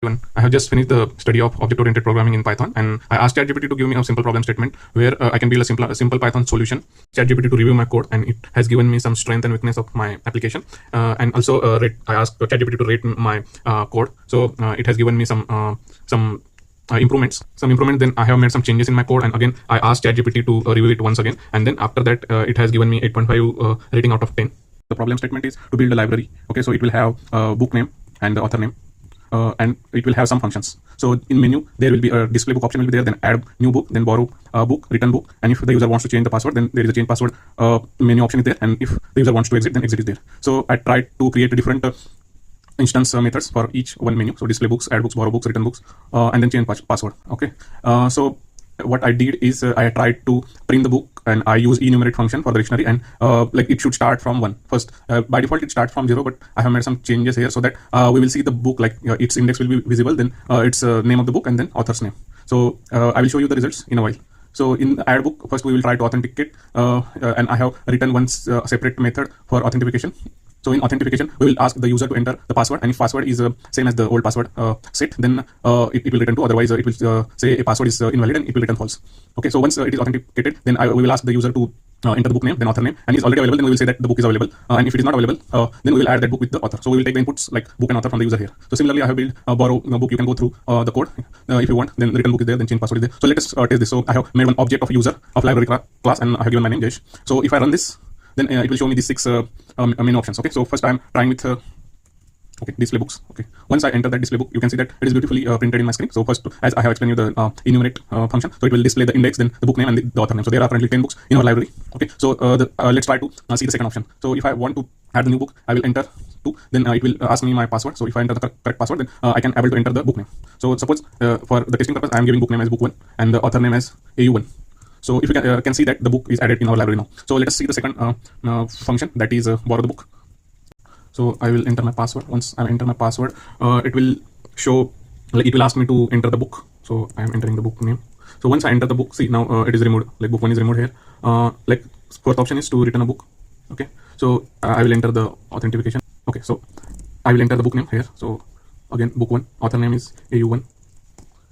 I have just finished the study of object-oriented programming in Python, and I asked ChatGPT to give me a simple problem statement where I can build a simple Python solution. ChatGPT to review my code, and it has given me some strength and weakness of my application. And also, I asked ChatGPT to rate my code, so it has given me some improvements. Then I have made some changes in my code, and again I asked ChatGPT to review it once again, and then after that it has given me 8.5 rating out of 10. The problem statement is to build a library. Okay, so it will have a book name and the author name. And it will have some functions. So in menu, there will be a display book option will be there, then add new book, then borrow book, return book. And if the user wants to change the password, then there is a change password menu option is there. And if the user wants to exit, then exit is there. So I tried to create different instance methods for each one menu. So display books, add books, borrow books, return books, and then change password. Okay. So what I did is I tried to print the book, and I use enumerate function for the dictionary, and like it should start from 1 first. By default it starts from 0, but I have made some changes here so that we will see the book, like its index will be visible, then its name of the book, and then author's name. So I will show you the results in a while. So in the add book, first we will try to authenticate, and I have written one separate method for authentication. So in authentication, we will ask the user to enter the password, and if password is same as the old password set, then it will return true. Otherwise, it will say a password is invalid, and it will return false. Okay, so once it is authenticated, then we will ask the user to enter the book name, then author name, and it's already available, then we will say that the book is available. And if it is not available, then we will add that book with the author. So we will take the inputs like book and author from the user here. So similarly, I have built borrow book. You can go through the code if you want. Then return book is there, then change password is there. So let us test this. So I have made one object of user of library class, and I have given my name Jesh. So if I run this, then it will show me these 6 menu options. Okay, so first I'm trying with okay, display books. Okay, once I enter that display book, you can see that it is beautifully printed in my screen. So first, as I have explained you the enumerate function, so it will display the index, then the book name, and the author name. So there are currently 10 books in our library. Okay, so let's try to see the second option. So if I want to add the new book, I will enter 2, then it will ask me my password. So if I enter the correct password, then I can able to enter the book name. So suppose for the testing purpose, I am giving book name as book 1 and the author name as AU1. So if you can see that the book is added in our library now. So let us see the second function, that is borrow the book. So I will enter my password. Once I enter my password, it will show, like it will ask me to enter the book. So I am entering the book name. So once I enter the book, see now it is removed, like book 1 is removed here. Like fourth option is to return a book. Okay, so I will enter the authentication. Okay, so I will enter the book name here. So again, book 1, author name is AU1.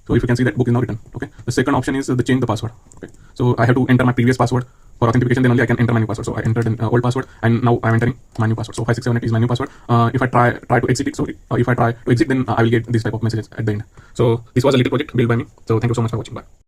So if you can see that book is now written. Okay, the second option is the change the password. Okay, so I have to enter my previous password for authentication, then only I can enter my new password. So I entered an old password, and now I'm entering my new password. So 5678 is my new password. If I try to exit it, so if I try to exit, then I will get this type of messages at the end. So this was a little project built by me. So thank you so much for watching. Bye.